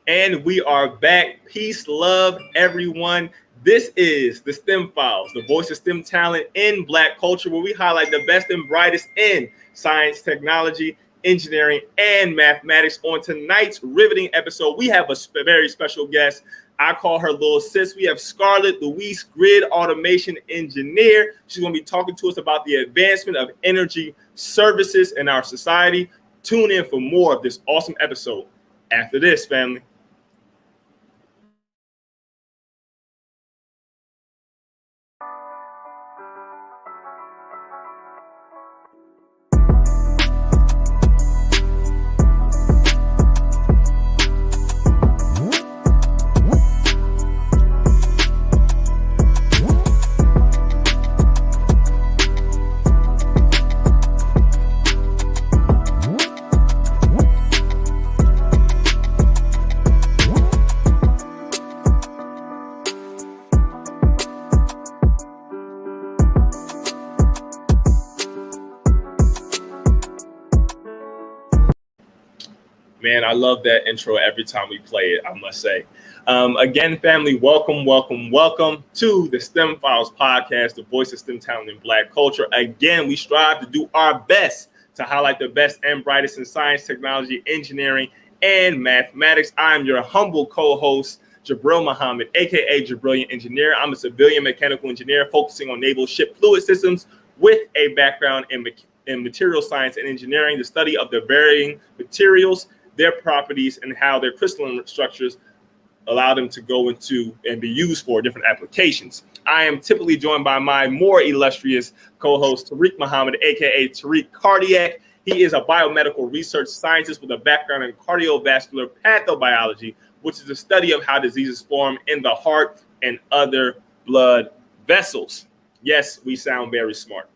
And we are back. Peace, love, everyone. This is the STEM Files, the voice of STEM talent in Black culture, where we highlight the best and brightest in science, technology, engineering, and mathematics. On tonight's riveting episode, we have a very special guest. I call her little sis. We have Scarlett Luis, grid automation engineer. She's going to be talking to us about the advancement of energy services in our society. Tune in for more of this awesome episode after this, family. Man, I love that intro every time we play it, I must say. Again, family, welcome to the STEM Files podcast, the voice of STEM talent in Black culture. Again, we strive to do our best to highlight the best and brightest in science, technology, engineering, and mathematics. I'm your humble co-host, Jabril Muhammad, aka Jabrilliant Engineer. I'm a civilian mechanical engineer focusing on naval ship fluid systems with a background in material science and engineering, the study of the varying materials, their properties, and how their crystalline structures allow them to go into and be used for different applications. I am typically joined by my more illustrious co-host, Tariq Muhammad, aka Tariq Cardiac. He is a biomedical research scientist with a background in cardiovascular pathobiology, which is the study of how diseases form in the heart and other blood vessels. Yes, we sound very smart.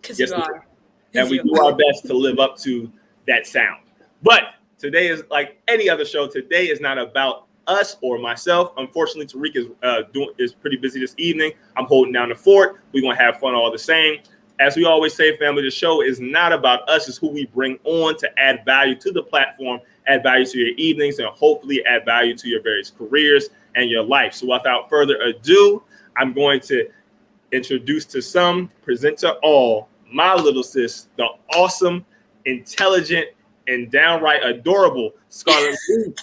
Because yes, you are. And we do our best to live up to that sound. But today is like any other show. Today is not about us or myself. Unfortunately, Tariq is pretty busy this evening. I'm holding down the fort. We're going to have fun all the same. As we always say, family, the show is not about us. It's who we bring on to add value to the platform, add value to your evenings, and hopefully add value to your various careers and your life. So without further ado, I'm going to introduce to some, present to all, my little sis, the awesome, intelligent, and downright adorable Scarlett Luis.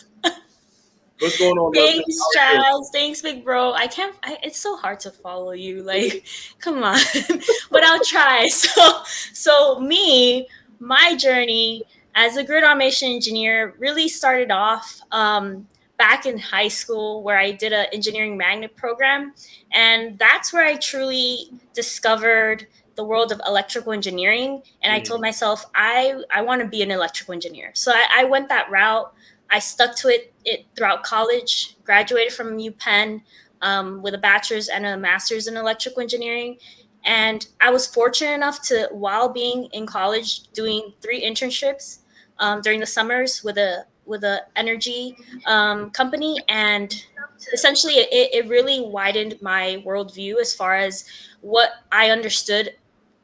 What's going on? Thanks, Charles. Thanks, big bro. It's so hard to follow you. Like, come on. But I'll try. So my journey as a grid automation engineer really started off back in high school, where I did an engineering magnet program. And that's where I truly discovered the world of electrical engineering. And I told myself, I want to be an electrical engineer. So I went that route. I stuck to it throughout college, graduated from UPenn with a bachelor's and a master's in electrical engineering. And I was fortunate enough to, while being in college, doing 3 internships during the summers with a energy company. And essentially, it really widened my worldview as far as what I understood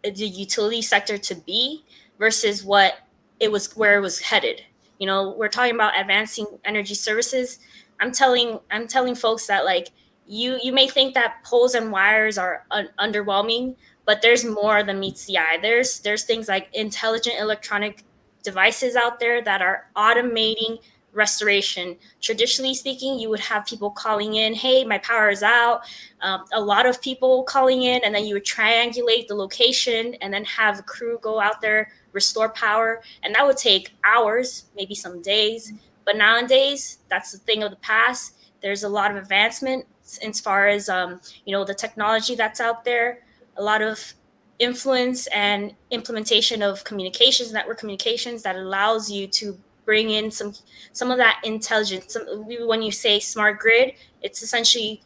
the utility sector to be versus where it was headed. You know, we're talking about advancing energy services. I'm telling folks that, like, you may think that poles and wires are underwhelming, but there's more than meets the eye. There's things like intelligent electronic devices out there that are automating restoration. Traditionally speaking, you would have people calling in, hey, my power is out. A lot of people calling in, and then you would triangulate the location and then have a crew go out there, restore power. And that would take hours, maybe some days. But nowadays, that's the thing of the past. There's a lot of advancement as far as, the technology that's out there, a lot of influence and implementation of network communications that allows you to bring in some of that intelligence. When you say smart grid, it's essentially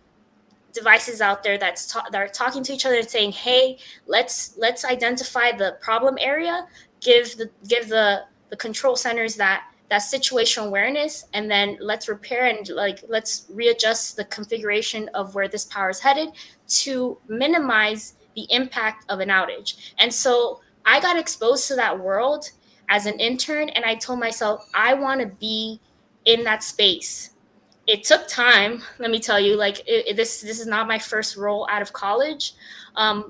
devices out there that are talking to each other and saying, hey, let's identify the problem area, give the control centers that situational awareness, and then let's repair and let's readjust the configuration of where this power is headed to minimize the impact of an outage. And so I got exposed to that world as an intern, and I told myself, I want to be in that space. It took time, let me tell you. Like this is not my first role out of college,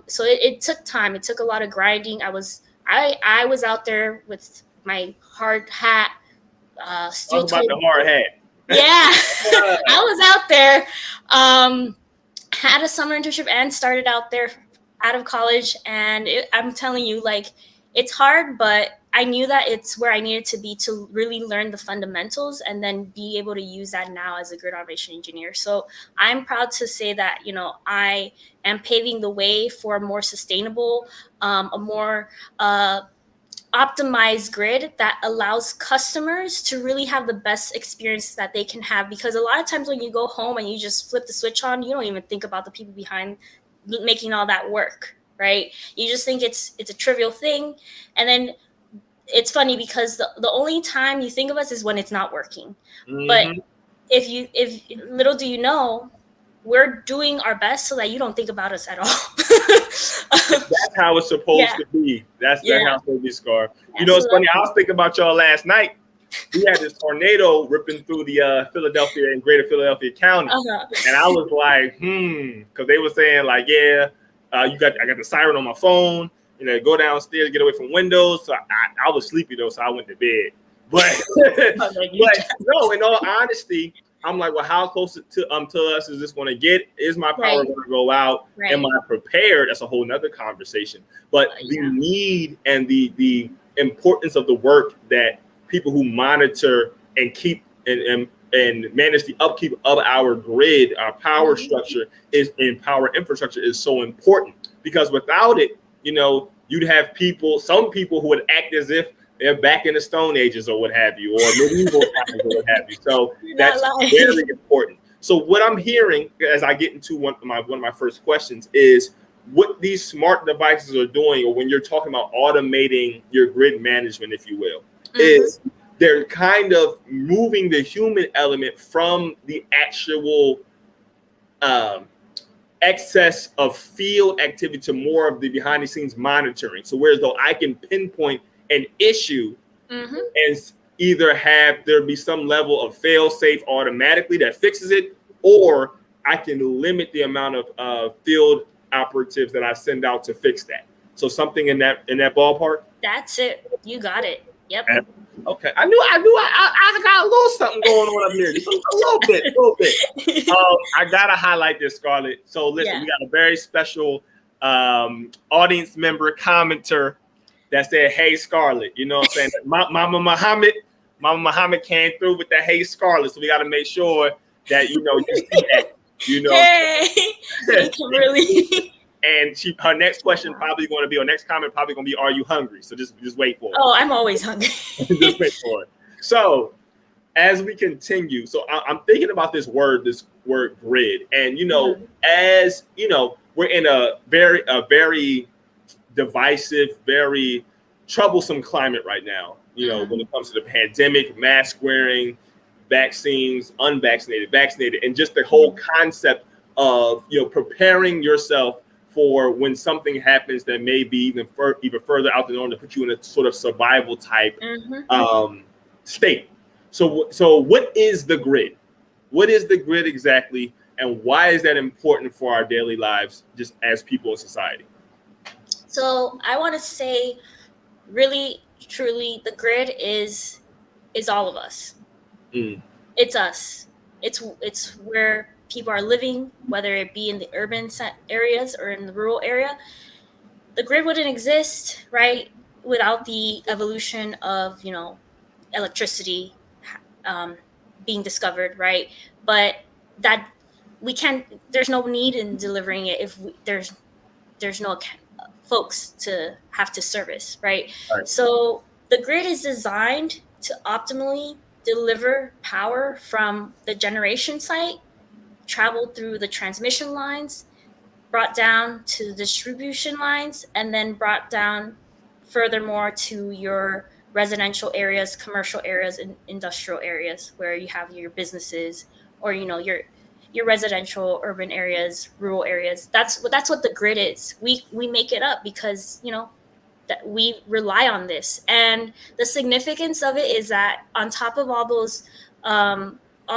so it took time. It took a lot of grinding. I was out there with my hard hat, steel Talk about toe. the hard hat. Yeah, I was out there. Had a summer internship and started out there out of college, and I'm telling you, like, it's hard, but I knew that it's where I needed to be to really learn the fundamentals and then be able to use that now as a grid automation engineer. So I'm proud to say that, I am paving the way for a more sustainable, a more optimized grid that allows customers to really have the best experience that they can have. Because a lot of times when you go home and you just flip the switch on, you don't even think about the people behind making all that work, right? You just think it's a trivial thing. And then it's funny because the only time you think of us is when it's not working. But Mm-hmm. if little do you know, we're doing our best so that you don't think about us at all. That's how it's supposed Yeah. to be. That's Yeah, how it's supposed to be, Scar. You know, it's funny. I absolutely. was thinking about y'all last night. We had this tornado ripping through the Philadelphia and Greater Philadelphia County, and I was like, because they were saying like, yeah, I got the siren on my phone. Go downstairs, get away from windows. So I was sleepy though, so I went to bed. But but no, in all honesty, I'm like, well, how close to us is this going to get? Is my power Right. going to go out? Right. Am I prepared? That's a whole nother conversation. But the Yeah. need and the importance of the work that people who monitor and keep and manage the upkeep of our grid, our power structure is in power infrastructure is so important, because without it, you'd have some people who would act as if they're back in the Stone Ages or what have you, or medieval times or what have you. So You're not that's lying. very important. So what I'm hearing as I get into one of my first questions is what these smart devices are doing, or when you're talking about automating your grid management, if you will, is they're kind of moving the human element from the actual um, excess of field activity to more of the behind the scenes monitoring. So whereas though I can pinpoint an issue and either have there be some level of fail safe automatically that fixes it, or I can limit the amount of field operatives that I send out to fix that. So something in that ballpark. That's it. You got it. Yep. Okay, I got a little something going on up here, just a little bit. I gotta highlight this, Scarlett. So listen, we got a very special audience member commenter that said, "Hey, Scarlett." You know what I'm saying? Mama Muhammad came through with that "Hey, Scarlett," so we got to make sure that you see that. Hey, Kimberly. And her next question probably going to be, or next comment probably going to be, "Are you hungry?" So just wait for it. Oh, I'm always hungry. Just wait for it. So as we continue, so I'm thinking about this word grid, and as we're in a very divisive, very troublesome climate right now. When it comes to the pandemic, mask wearing, vaccines, unvaccinated, vaccinated, and just the whole concept of preparing yourself for when something happens that may be even further out the norm to put you in a sort of survival type state. So what is the grid? What is the grid exactly, and why is that important for our daily lives, just as people in society? So I want to say, really, truly, the grid is all of us. It's us. It's where people are living, whether it be in the urban areas or in the rural area. The grid wouldn't exist, right, without the evolution of electricity being discovered, right? But that we can't. There's no need in delivering it if there's no folks to have to service, right? Right. So the grid is designed to optimally deliver power from the generation site, travel through the transmission lines, brought down to the distribution lines, and then brought down furthermore to your residential areas, commercial areas, and industrial areas where you have your businesses, or your residential urban areas, rural areas. That's what the grid is. We make it up because that we rely on this. And the significance of it is that on top of all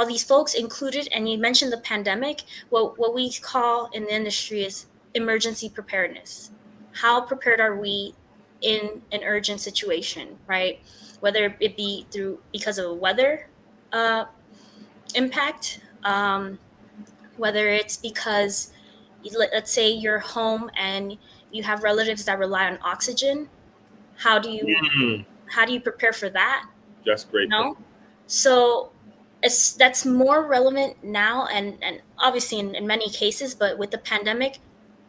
these folks included, and you mentioned the pandemic, what we call in the industry is emergency preparedness. How prepared are we in an urgent situation, right? Whether it be because of a weather uh, impact, whether it's because, let's say you're home and you have relatives that rely on oxygen. How do you Mm, how do you prepare for that? that's a great point. No. So that's more relevant now, and obviously in many cases, but with the pandemic,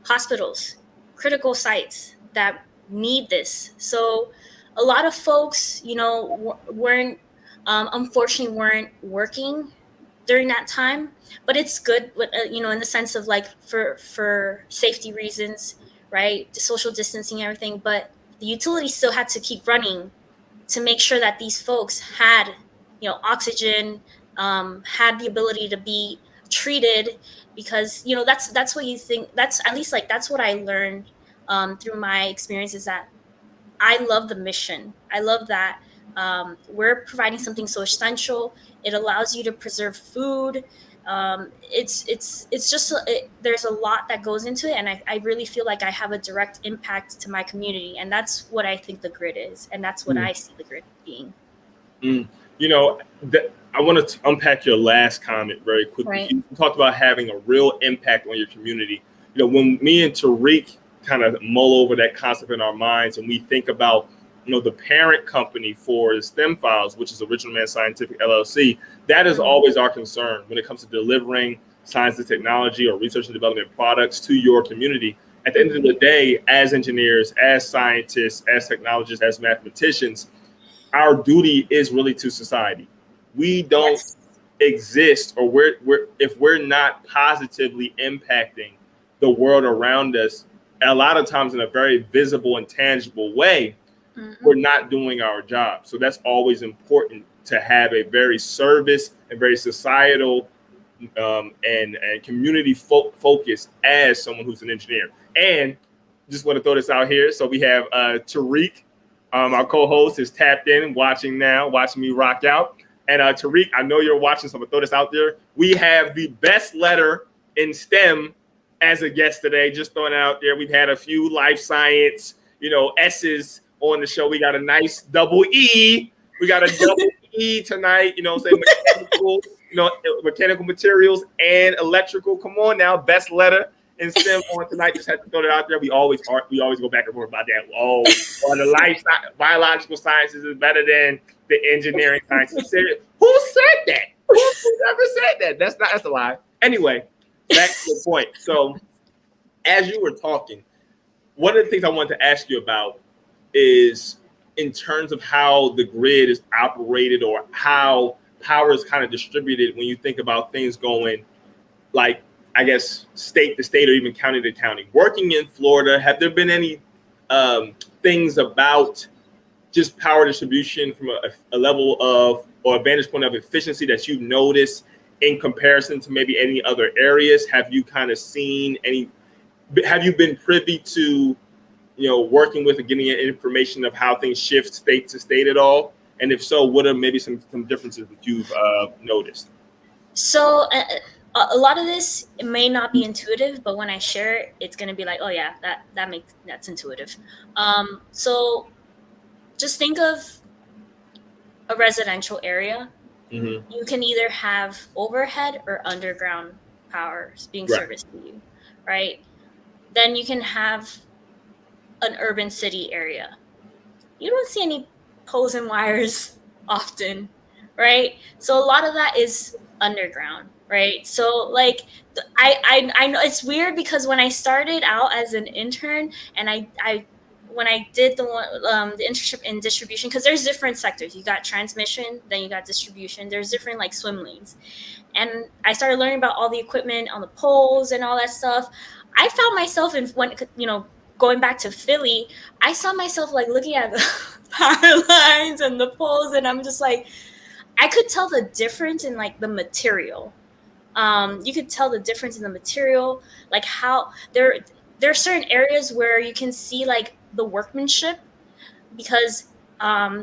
hospitals, critical sites that need this. So a lot of folks, weren't unfortunately weren't working during that time, but it's good with, in the sense of like for safety reasons, right? The social distancing and everything, but the utility still had to keep running to make sure that these folks had, oxygen, had the ability to be treated, because that's what you think. That's at least like that's what I learned through my experiences, that I love the mission. I love that we're providing something so essential. It allows you to preserve food. It's just there's a lot that goes into it, and I really feel like I have a direct impact to my community, and that's what I think the grid is, and that's what Mm, I see the grid being. mm. You know, I want to unpack your last comment very quickly. Right. You talked about having a real impact on your community. When me and Tariq kind of mull over that concept in our minds, and we think about, the parent company for the STEM Files, which is Original Man Scientific LLC, that is Mhm. always our concern when it comes to delivering science and technology or research and development products to your community. At the end of the day, as engineers, as scientists, as technologists, as mathematicians, our duty is really to society. We don't Yes. exist, or we're if we're not positively impacting the world around us, a lot of times in a very visible and tangible way, we're Mhm. not doing our job. So that's always important, to have a very service and very societal and community focus as someone who's an engineer. And just want to throw this out here. So we have Tariq, our co-host, is tapped in, watching now, watching me rock out. And Tariq, I know you're watching, so I'm gonna throw this out there. We have the best letter in STEM as a guest today. Just throwing it out there. We've had a few life science, S's on the show. We got a nice double E. We got a double E tonight. Say mechanical, mechanical materials and electrical. Come on now, best letter in STEM on tonight. Just had to throw it out there. We always go back and forth about that. Oh, well, the biological sciences is better than the engineering sciences. Who said that? Who ever said that? That's a lie. Anyway, back to the point. So, as you were talking, one of the things I wanted to ask you about is in terms of how the grid is operated, or how power is kind of distributed when you think about things going, like, I guess, state to state or even county to county. Working in Florida, have there been any things about just power distribution from a level of, or a vantage point of efficiency, that you've noticed in comparison to maybe any other areas? Have you kind of seen any, have you been privy to, working with and getting information of how things shift state to state at all? And if so, what are maybe some differences that you've noticed? So a lot of this, it may not be intuitive, but when I share it, it's gonna be like, oh yeah, that's intuitive. So just think of a residential area. Mm-hmm. You can either have overhead or underground power being Right. serviced to you, right? Then you can have an urban city area. You don't see any poles and wires often, right? So a lot of that is underground, right? So like I know it's weird, because when I started out as an intern, and I when I did the internship in distribution, because there's different sectors. You got transmission, then you got distribution. There's different like swim lanes, and I started learning about all the equipment on the poles and all that stuff. I found myself in when going back to Philly, I saw myself like looking at the power lines and the poles, and I'm just like, I could tell the difference in like the material. You could tell the difference in the material, like how there are certain areas where you can see like the workmanship, because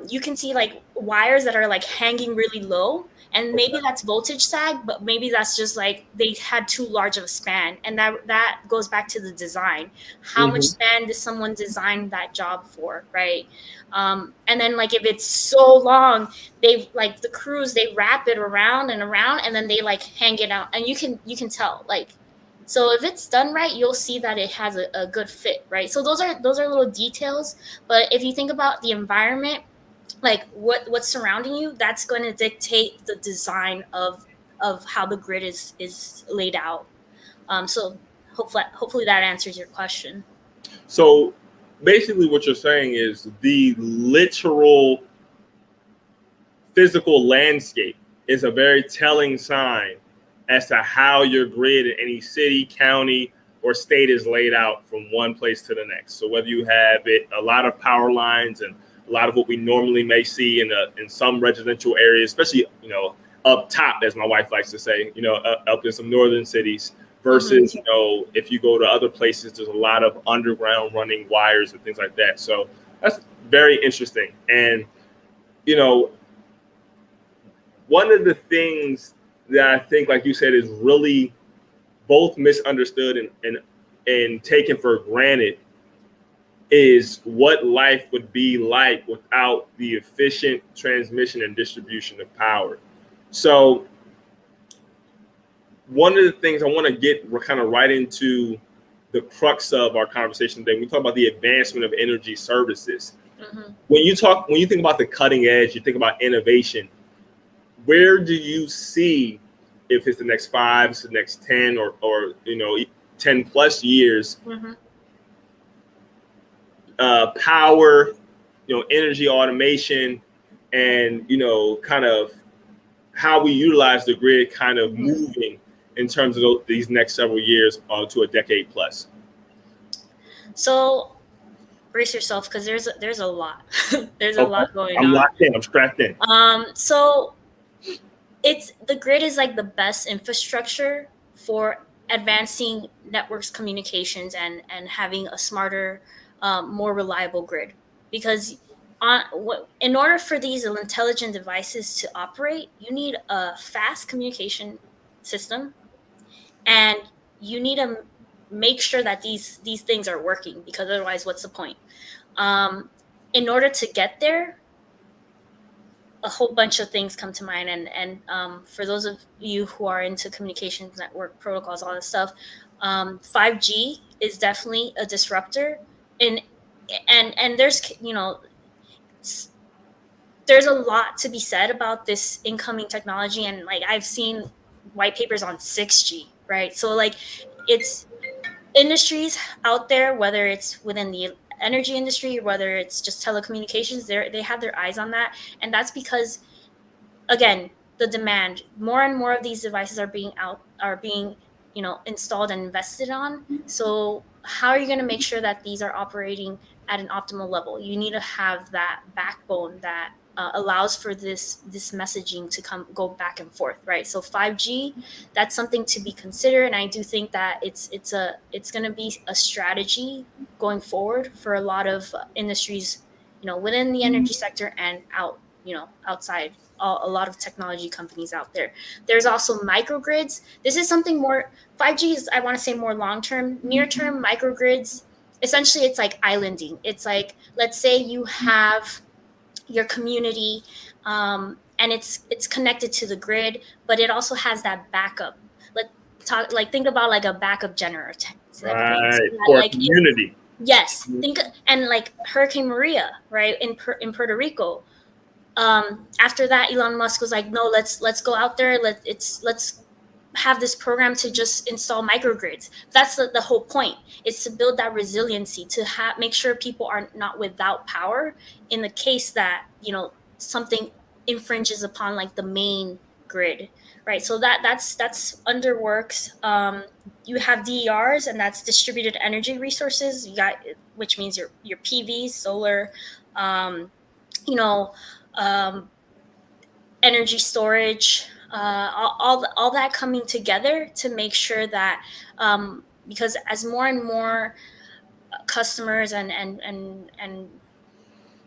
you can see like wires that are like hanging really low, and maybe that's voltage sag, but maybe that's just like they had too large of a span, and that goes back to the design. How much Mhm. span does someone design that job for, right? And then like if it's so long, they like the crews, they wrap it around and around, and then they like hang it out, and you can tell like, so if it's done right, you'll see that it has a good fit, right? So those are little details. But if you think about the environment, like what's surrounding you, that's going to dictate the design of how the grid is laid out. So hopefully that answers your question. So basically, what you're saying is the literal physical landscape is a very telling sign as to how your grid in any city, county, or state is laid out from one place to the next. So whether you have it a lot of power lines and a lot of what we normally may see in some residential areas, especially up top, as my wife likes to say, up in some northern cities, Hmm. versus if you go to other places, there's a lot of underground running wires and things like that. So that's very interesting. And you know one of the things that I think, like you said, is really both misunderstood and taken for granted is what life would be like without the efficient transmission and distribution of power. So, one of the things I want to get kind of right into the crux of our conversation today, we talk about the advancement of energy services. Hmm. When you think about the cutting edge, you think about innovation. Where do you see, if it's the next 5, it's the next 10, or 10 plus years, Hmm. power, energy automation, and kind of how we utilize the grid, kind of Hmm. moving in terms of these next several years to a decade plus? So brace yourself, because there's a lot. There's a Okay, lot going I'm on. locked in. I'm strapped in. So it's the grid is like the best infrastructure for advancing networks, communications, and having a smarter, more reliable grid. Because in order for these intelligent devices to operate, you need a fast communication system, and you need to make sure that these things are working, because otherwise what's the point? In order to get there, a whole bunch of things come to mind, and for those of you who are into communications network protocols, all this stuff, 5G is definitely a disruptor. And there's there's a lot to be said about this incoming technology, and like I've seen white papers on 6G, right? So like it's industries out there, whether it's within the energy industry or whether it's just telecommunications, they have their eyes on that. And that's because, again, the demand, more and more of these devices are being installed and invested on. So how are you going to make sure that these are operating at an optimal level? You need to have that backbone that allows for this messaging to go back and forth, right? So 5G, that's something to be considered, and I do think that it's going to be a strategy going forward for a lot of industries, within the energy sector and outside, a lot of technology companies out there. There's also microgrids. This is something more, 5G is, I want to say, more long term. Near term, microgrids, essentially it's like islanding. It's like, let's say you have your community, and it's connected to the grid, but it also has that backup. Let talk like think about like a backup generator type of thing. So Right, that, for a like, community. yes, think, and like Hurricane Maria, right, in Puerto Rico. After that, Elon Musk was like, no, let's go out there, let's have this program to just install microgrids. That's the whole point, is to build that resiliency, to make sure people are not without power in the case that something infringes upon like the main grid, right? So that's under works. You have DERs, and that's distributed energy resources. You got, which means your PV, solar, um, you know um, energy storage, all that coming together to make sure that, because as more and more customers and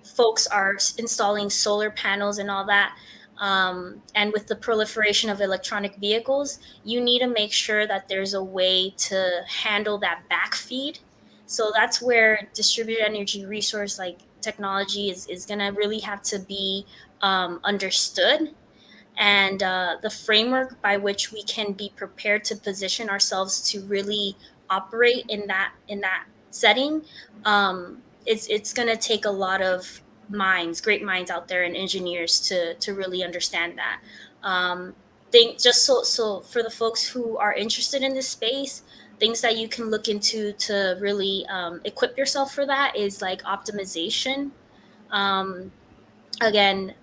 folks are installing solar panels and all that, and with the proliferation of electronic vehicles, you need to make sure that there's a way to handle that backfeed. So that's where distributed energy resource like technology is going to really have to be understood, and the framework by which we can be prepared to position ourselves to really operate in that setting. It's going to take a lot of great minds out there, and engineers to really understand that. Think just so for the folks who are interested in this space, things that you can look into to really equip yourself for that is like optimization. Um, Again,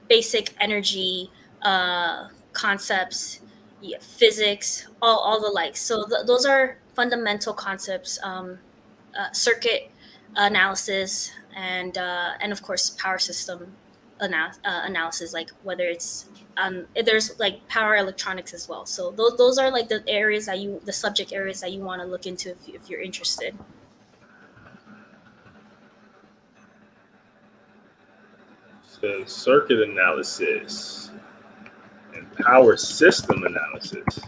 basic energy concepts, yeah, physics, all the likes. So those are fundamental concepts. Circuit analysis, and of course power system analysis, like whether it's there's like power electronics as well. So those are like the subject areas that you want to look into if you're interested. So circuit analysis and power system analysis.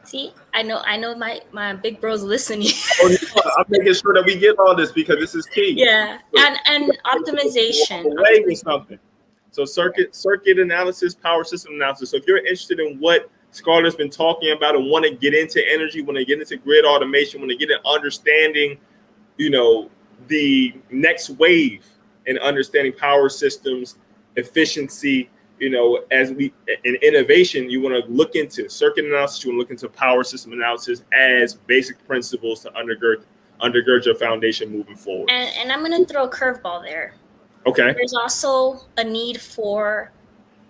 See, I know my big bro's listening. Oh, no, I'm making sure that we get all this because this is key. Yeah, and optimization. Away with something. So circuit analysis, power system analysis. So if you're interested in what Scarlett's been talking about and want to get into energy, want to get into grid automation, want to get an understanding, the next wave in understanding power systems, efficiency, as we in innovation, you want to look into circuit analysis, you want to look into power system analysis as basic principles to undergird your foundation moving forward. And I'm going to throw a curveball there. Okay. There's also a need for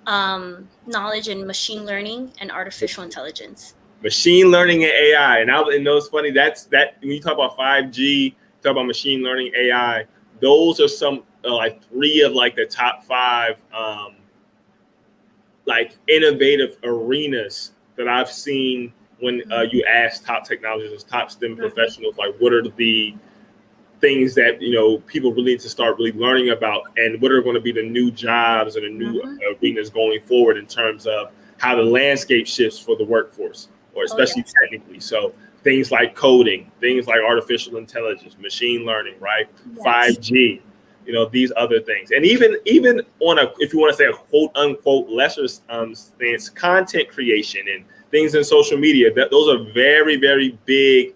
knowledge in machine learning and artificial intelligence. Machine learning and AI. And it's funny, that when you talk about 5G, talk about machine learning, AI, those are some like three of like the top five like innovative arenas that I've seen when you ask top technologists, top STEM professionals, like what are the things that people really need to start really learning about, and what are going to be the new jobs and the new arenas going forward in terms of how the landscape shifts for the workforce, or especially technically. So things like coding, things like artificial intelligence, machine learning, right? Yes. 5G, these other things. And even on if you want to say a quote unquote lesser stance, content creation and things in social media, those are very, very big,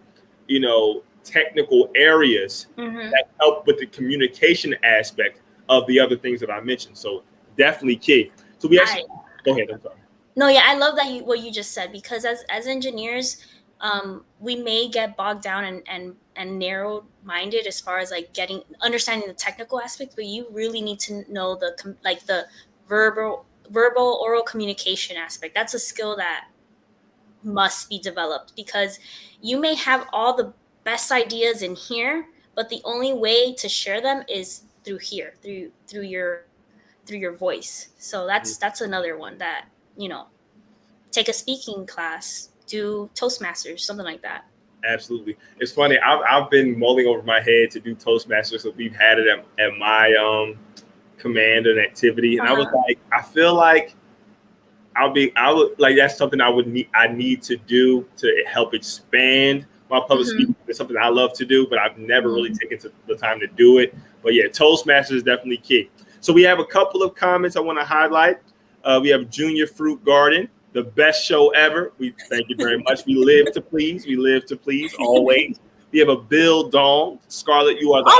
technical areas that help with the communication aspect of the other things that I mentioned. So definitely key. So we actually go ahead. I'm sorry. No, yeah, I love that what you just said, because as engineers, we may get bogged down and narrow-minded as far as like understanding the technical aspect, but you really need to know the verbal oral communication aspect. That's a skill that must be developed, because you may have all the best ideas in here, but the only way to share them is through here, through your voice. So that's another one that, take a speaking class, do Toastmasters, something like that. Absolutely. It's funny. I've been mulling over my head to do Toastmasters. So we've had it at my command and activity. And I was like, I feel like that's something I need to do to help expand my public speaking. It's something I love to do, but I've never really taken the time to do it. But yeah, Toastmasters is definitely key. So we have a couple of comments I want to highlight. We have Junior Fruit Garden, the best show ever. We thank you very much. We live to please. We live to please always. We have a Bill Dong. Scarlett, you are the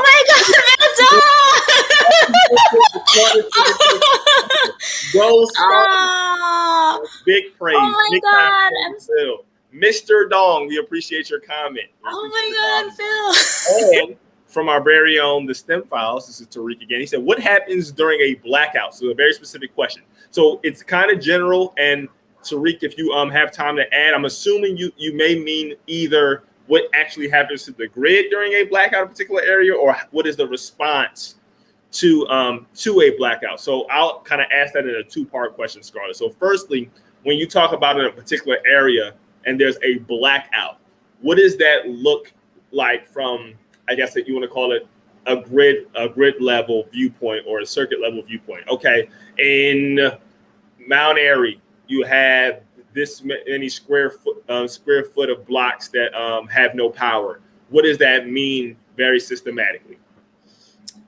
Go Scarlett. Big praise. Oh my big God. Phil. Mr. Dong, we appreciate your comment. Oh my God, Phil. And from our very own The STEM Files, this is Tariq again. He said, what happens during a blackout? So a very specific question. So it's kind of general, and Tariq, if you have time to add, I'm assuming you may mean either what actually happens to the grid during a blackout in a particular area, or what is the response to a blackout. So I'll kind of ask that in a two-part question, Scarlett. So firstly, when you talk about in a particular area and there's a blackout, what does that look like from, I guess that you want to call it a grid level viewpoint or a circuit level viewpoint. Okay, in Mount Airy, you have this many square foot of blocks that have no power. What does that mean very systematically?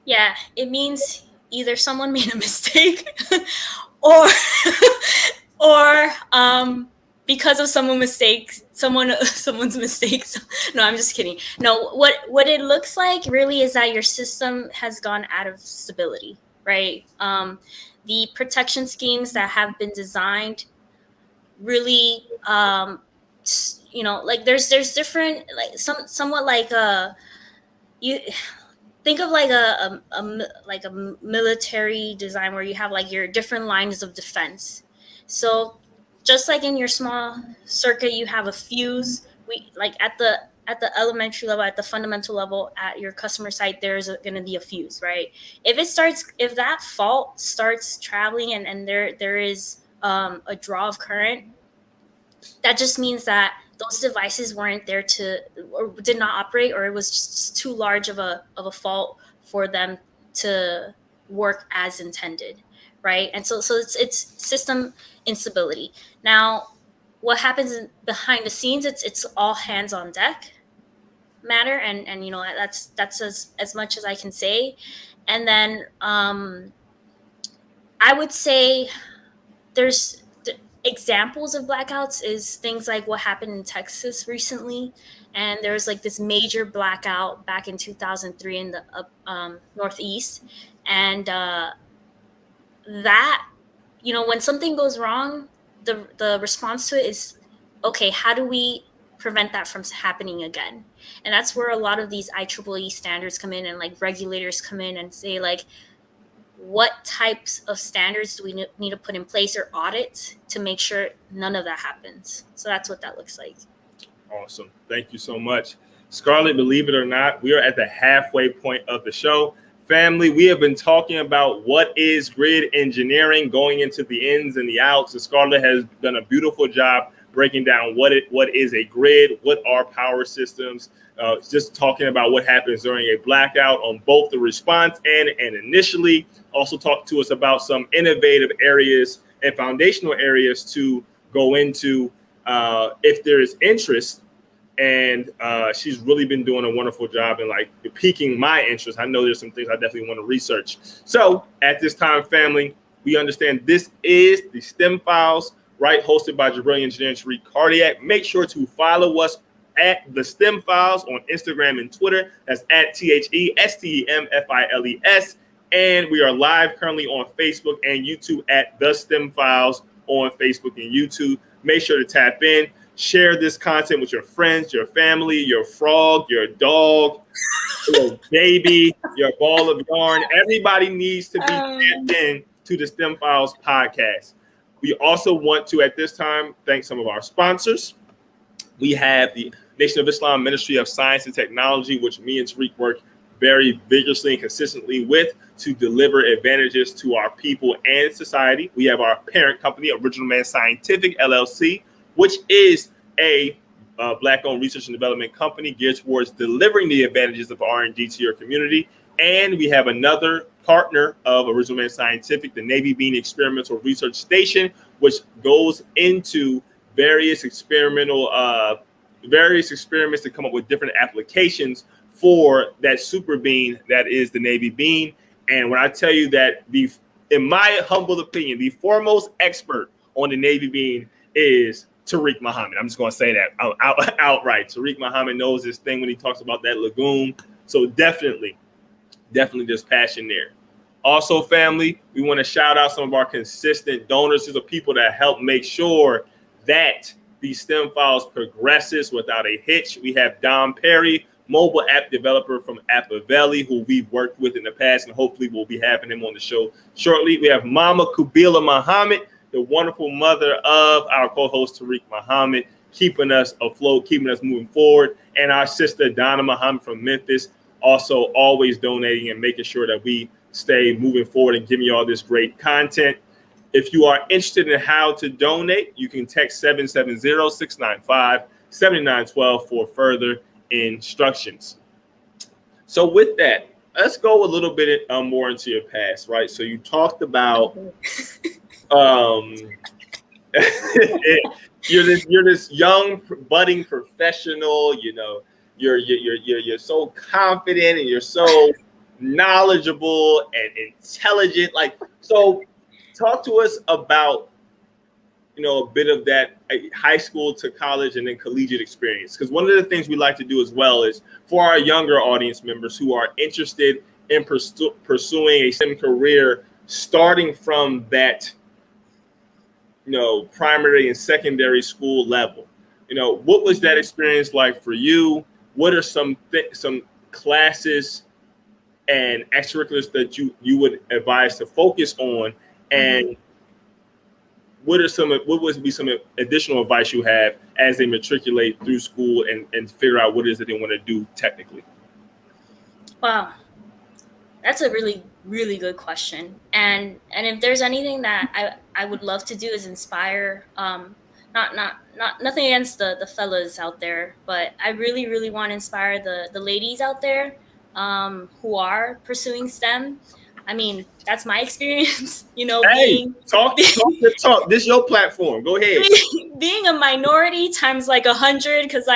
Yeah, it means either someone made a mistake or or because of someone's mistakes. No, I'm just kidding. No, what it looks like really is that your system has gone out of stability, right? The protection schemes that have been designed really like there's different, like somewhat like you think of like like a military design where you have like your different lines of defense. So just like in your small circuit, you have a fuse. We like at the elementary level, at the fundamental level, at your customer site, there's going to be a fuse, right? If that fault starts traveling and there is a draw of current, that just means that those devices weren't there to, or did not operate, or it was just too large of a fault for them to work as intended, right? And so it's system instability. Now, what happens behind the scenes, it's all hands on deck matter, and that's as much as I can say. And then I would say there's examples of blackouts is things like what happened in Texas recently. And there was like this major blackout back in 2003 in the Northeast. And that, when something goes wrong, the response to it is, okay, how do we prevent that from happening again? And that's where a lot of these IEEE standards come in, and like regulators come in and say like, what types of standards do we need to put in place or audits to make sure none of that happens? So that's what that looks like. Awesome. Thank you so much. Scarlett, believe it or not, we are at the halfway point of the show. Family, we have been talking about what is grid engineering, going into the ins and the outs. And Scarlett has done a beautiful job breaking down what is a grid, what are power systems, just talking about what happens during a blackout on both the response and initially. Also talk to us about some innovative areas and foundational areas to go into if there is interest. And she's really been doing a wonderful job in like piquing my interest. I know there's some things I definitely want to research. So at this time, family, we understand this is the STEM Files, right? Hosted by Jabril Engineering Tariq Cardiac. Make sure to follow us at the STEM Files on Instagram and Twitter. That's at THESTEMFILES. And we are live currently on Facebook and YouTube at the STEM Files on Facebook and YouTube. Make sure to tap in. Share this content with your friends, your family, your frog, your dog, your baby, your ball of yarn. Everybody needs to be tapped in to the STEM Files podcast. We also want to, at this time, thank some of our sponsors. We have the Nation of Islam Ministry of Science and Technology, which me and Tariq work very vigorously and consistently with to deliver advantages to our people and society. We have our parent company, Original Man Scientific, LLC, which is a Black-owned research and development company geared towards delivering the advantages of R&D to your community. And we have another partner of Original Man Scientific, the Navy Bean Experimental Research Station, which goes into various experiments to come up with different applications for that super bean that is the Navy Bean. And when I tell you that, in my humble opinion, the foremost expert on the Navy Bean is Tariq Muhammad. I'm just going to say that outright. Tariq Muhammad knows this thing when he talks about that lagoon. So definitely there's passion there. Also, family, we want to shout out some of our consistent donors. These are people that help make sure that the STEM Files progresses without a hitch. We have Don Perry, mobile app developer from Appavelli, who we've worked with in the past, and hopefully we'll be having him on the show shortly. We have Mama Kubila Muhammad, the wonderful mother of our co-host Tariq Muhammad, keeping us afloat, keeping us moving forward. And our sister Donna Muhammad from Memphis, also always donating and making sure that we stay moving forward and giving you all this great content. If you are interested in how to donate, you can text 770-695-7912 for further instructions. So with that, let's go a little bit more into your past, right? So you talked about um, you're this young budding professional. You know, you're so confident and you're so knowledgeable and intelligent. Like, so talk to us about, you know, a bit of that high school to college and then collegiate experience. Because one of the things we like to do as well is for our younger audience members who are interested in pursuing a STEM career, starting from that, you know, primary and secondary school level. You know, what was that experience like for you? What are some classes and extracurriculars that you would advise to focus on? And what would be some additional advice you have as they matriculate through school and figure out what it is that they want to do technically? Wow, that's a really, really good question. And if there's anything that I would love to do is inspire, not nothing against the fellas out there, but I really, really want to inspire the ladies out there who are pursuing STEM. I mean, that's my experience, you know, Hey, being talk. This is your platform. Go ahead. being a minority times like 100, because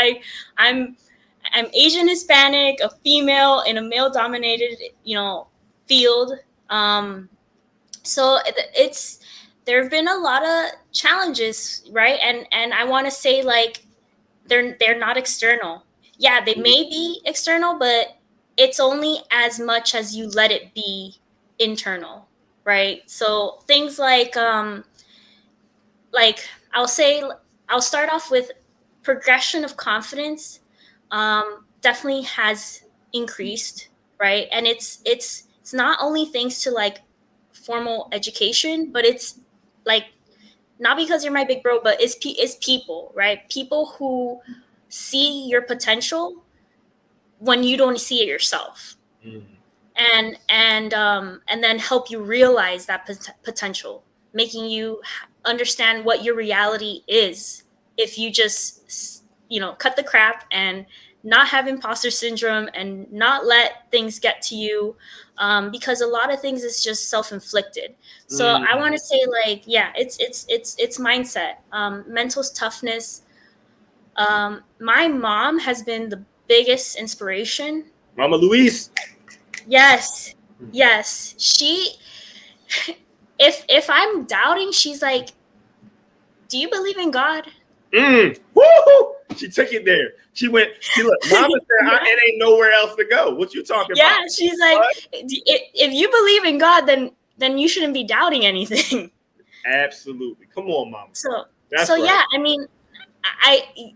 I'm I'm Asian Hispanic, a female in a male dominated, you know, field. So it's there have been a lot of challenges, right? And I want to say, like, they're not external. Yeah, they may be external, but it's only as much as you let it be internal, right? So things like I'll start off with progression of confidence. Definitely has increased, right? And it's not only thanks to like formal education, but it's like, not because you're my big bro, but it's people, right? People who see your potential when you don't see it yourself, Mm. and then help you realize that potential, making you understand what your reality is if you just, you know, cut the crap and not have imposter syndrome and not let things get to you, because a lot of things is just self-inflicted. So I want to say, like, yeah, it's mindset, mental toughness. My mom has been the biggest inspiration. Mama Luis. Yes. Yes. She if I'm doubting, she's like, "Do you believe in God?" Woo! She took it there. She went. She look. Mama said, Yeah. "It ain't nowhere else to go." What you talking Yeah, about? she's like, What? If you believe in God, then you shouldn't be doubting anything." Absolutely. Come on, Mama. So That's right. yeah, I mean, I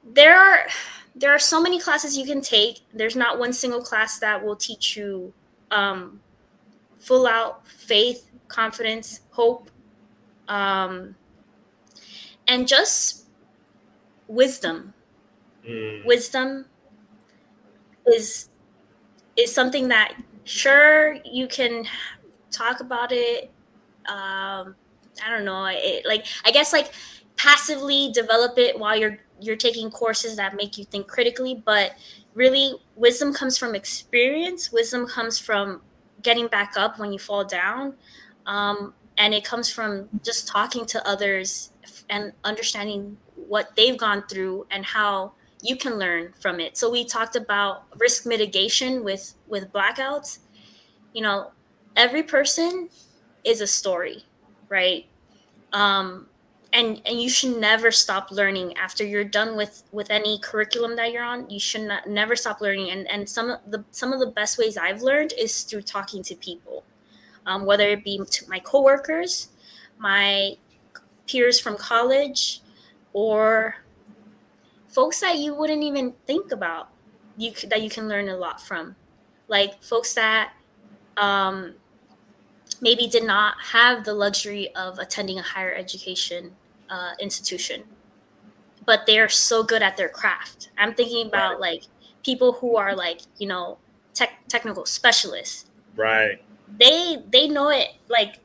there are there are so many classes you can take. There's not one single class that will teach you full out faith, confidence, hope, um, and just wisdom. Wisdom is something that, sure, you can talk about it. I don't know. Like, I guess, like, passively develop it while you're taking courses that make you think critically, but really wisdom comes from experience. Wisdom comes from getting back up when you fall down, and it comes from just talking to others and understanding what they've gone through and how you can learn from it. So we talked about risk mitigation with blackouts. You know, every person is a story, right? um, and you should never stop learning after you're done with any curriculum that you're on. You should never stop learning. And some of the best ways I've learned is through talking to people, whether it be to my coworkers, my peers from college, or folks that you wouldn't even think about, that you can learn a lot from, like folks that um, maybe did not have the luxury of attending a higher education institution, but they're so good at their craft. I'm thinking about, like, people who are, like, you know, technical specialists. Right. They know it like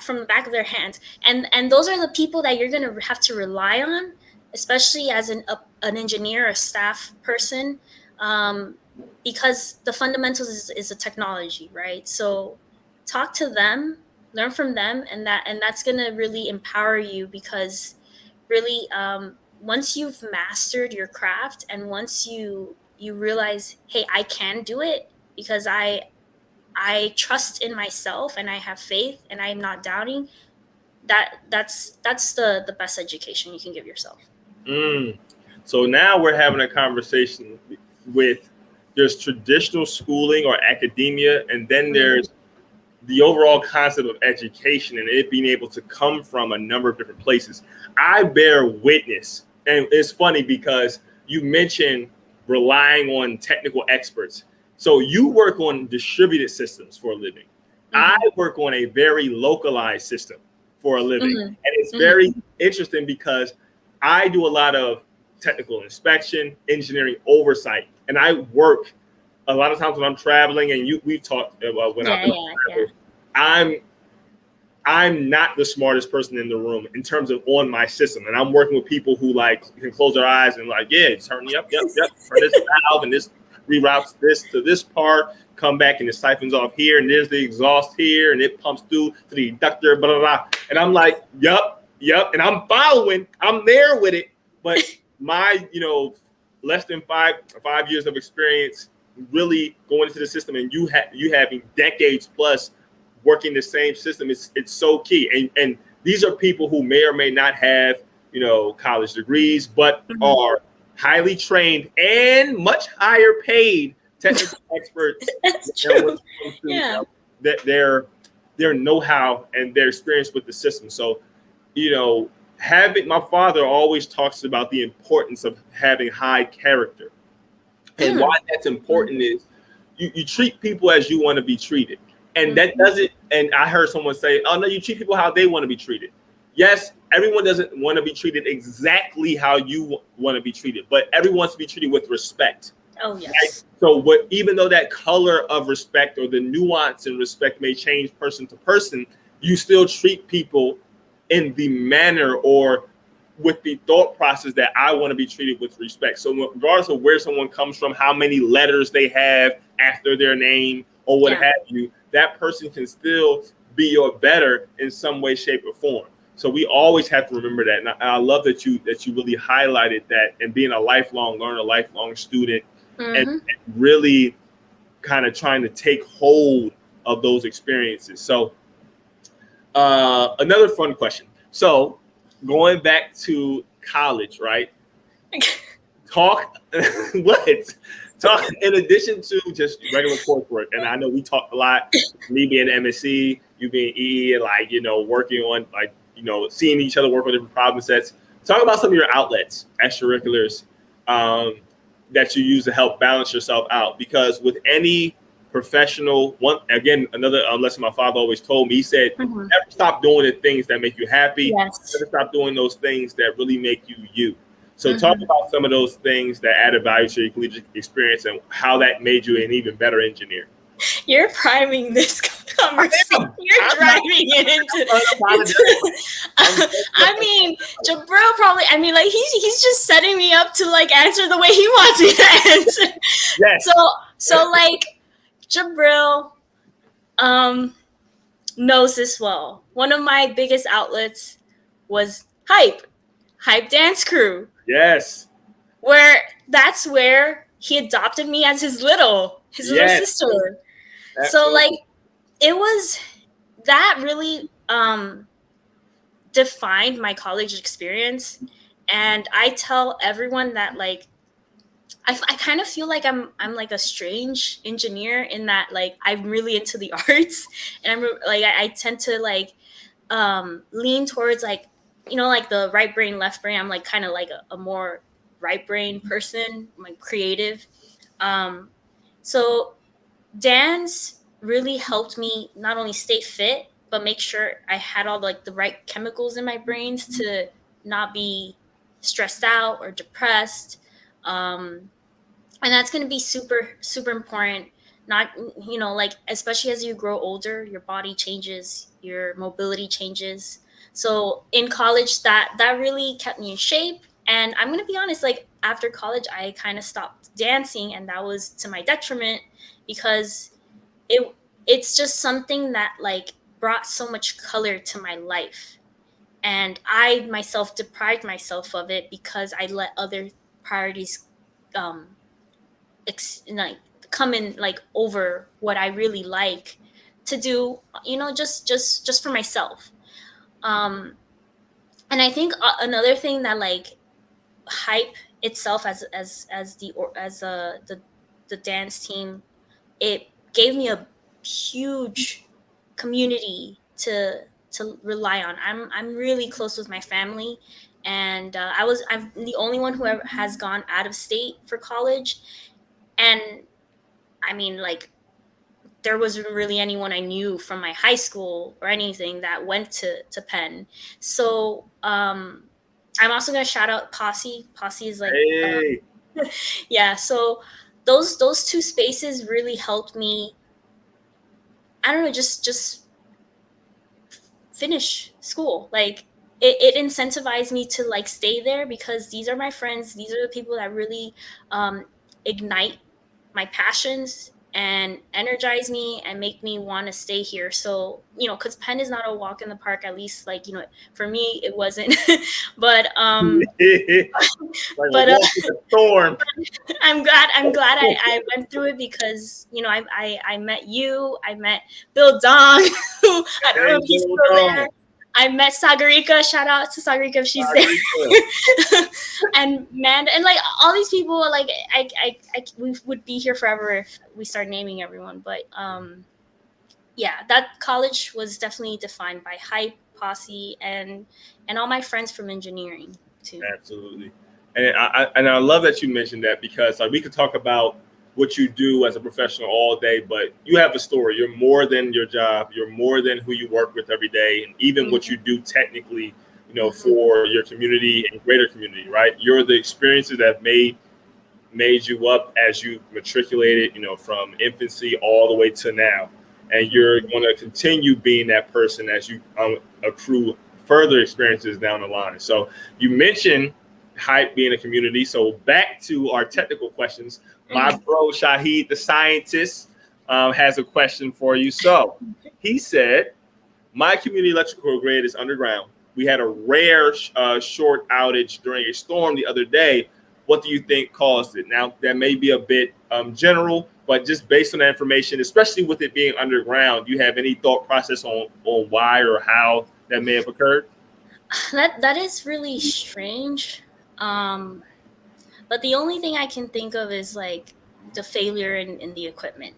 from the back of their hands, and those are the people that you're gonna have to rely on, especially as an engineer, a staff person, um, because the fundamentals is a technology, right? So talk to them, learn from them, and that's gonna really empower you, because really, once you've mastered your craft, and once you realize, hey, I can do it, because I trust in myself, and I have faith, and I'm not doubting. That's the best education you can give yourself. Mm. So now we're having a conversation with there's traditional schooling or academia, and then Mm-hmm. there's the overall concept of education and it being able to come from a number of different places. I bear witness, and it's funny because you mentioned relying on technical experts. So you work on distributed systems for a living. I Mm-hmm. work on a very localized system for a living. Mm-hmm. And it's Mm-hmm. very interesting because I do a lot of technical inspection, engineering oversight, and I work a lot of times when I'm traveling, and we've talked about when I've Yeah, been on yeah, yeah. travel, I'm I'm not the smartest person in the room in terms of on my system, and I'm working with people who like can close their eyes and like, yeah, turn, yep, turn this valve and this reroutes this to this part, come back and it siphons off here, and there's the exhaust here, and it pumps through to the inductor, blah blah blah, and I'm like, yep, and I'm following, I'm there with it, but my less than five years of experience really going into the system, and you having decades plus working the same system, it's so key. And these are people who may or may not have college degrees, but Mhm. are highly trained and much higher paid technical experts. That's When true. it comes to Yeah. that their know-how and their experience with the system. So having my father always talks about the importance of having high character, and why Mm. that's important is you treat people as you want to be treated. And that Mhm. doesn't, and I heard someone say, oh, no, you treat people how they want to be treated. Yes, everyone doesn't want to be treated exactly how you want to be treated, but everyone wants to be treated with respect. Oh, Right? yes. So, even though that color of respect or the nuance in respect may change person to person, you still treat people in the manner or with the thought process that I want to be treated with respect. So, regardless of where someone comes from, how many letters they have after their name, or what Yeah. have you, that person can still be your better in some way, shape, or form. So we always have to remember that. And I love that you really highlighted that, and being a lifelong learner, lifelong student, Mhm. and really kind of trying to take hold of those experiences. So another fun question. So going back to college, right? Talk what? Talk in addition to just regular coursework. And I know we talked a lot. Me being MSE, you being EE, and like working on like seeing each other work on different problem sets. Talk about some of your outlets, extracurriculars, that you use to help balance yourself out. Because with any professional, one again, another lesson my father always told me. He said, Mhm. "Never stop doing the things that make you happy. Yes. Never stop doing those things that really make you you." So talk Mhm. about some of those things that added value to your collegiate experience and how that made you an even better engineer. You're priming this I conversation. am. You're I'm not driving it unapologetic. I'm I mean, Jabril probably. I mean, like he's just setting me up to like answer the way he wants me to answer. So yes. so like Jabril um knows this well. One of my biggest outlets was Hype Dance Crew, Yes. where that's where he adopted me as his little Yes. sister. So like Absolutely. it was that really defined my college experience. And I tell everyone that like I kind of feel like I'm like a strange engineer, in that like I'm really into the arts, and like I tend to like lean towards like like the right brain left brain. I'm like kind of like a more right brain person. I'm like creative. um so dance really helped me not only stay fit, but make sure I had all like the right chemicals in my brains to not be stressed out or depressed. um and that's going to be super super important. Not like especially as you grow older, your body changes, your mobility changes. So in college, that really kept me in shape, And I'm going to be honest, like after college, I kind of stopped dancing, and that was to my detriment because it it's just something that like brought so much color to my life. And I myself deprived myself of it because I let other priorities um like come in like over what I really like to do, just for myself. Um and I think another thing that like hype itself as the dance team, it gave me a huge community to rely on. I'm really close with my family, and I'm the only one who ever has gone out of state for college. And I mean, like, there wasn't really anyone I knew from my high school or anything that went to Penn. So I'm also gonna shout out Posse. Posse is like Hey, yeah. So those two spaces really helped me. I don't know, just finish school. Like it incentivized me to like stay there because these are my friends. These are the people that really ignite my passions and energize me and make me want to stay here. So, because Penn is not a walk in the park, at least like, for me it wasn't. but like a but walk in the storm. I'm glad I went through it because I met you, I met Bill Dong, who I don't know Hey, if he's Bill still Dong. there. I met Sagarika. Shout out to Sagarika if she's Margarita. there. And man, and like all these people, like we would be here forever if we start naming everyone. But yeah, that college was definitely defined by hype, Posse, and all my friends from engineering too. Absolutely. And I love that you mentioned that because like we could talk about what you do as a professional all day, but you have a story. You're more than your job. You're more than who you work with every day, and even what you do technically, for your community and greater community, right? You're the experiences that made you up as you matriculated, from infancy all the way to now. And you're going to continue being that person as you accrue further experiences down the line. So you mentioned hype being a community. So back to our technical questions. My bro Shahid, the scientist, has a question for you. So he said, my community electrical grid is underground. We had a rare short outage during a storm the other day. What do you think caused it? Now, that may be a bit general, but just based on that information, especially with it being underground, do you have any thought process on why or how that may have occurred? That is really strange. Um, but the only thing I can think of is like the failure in the equipment,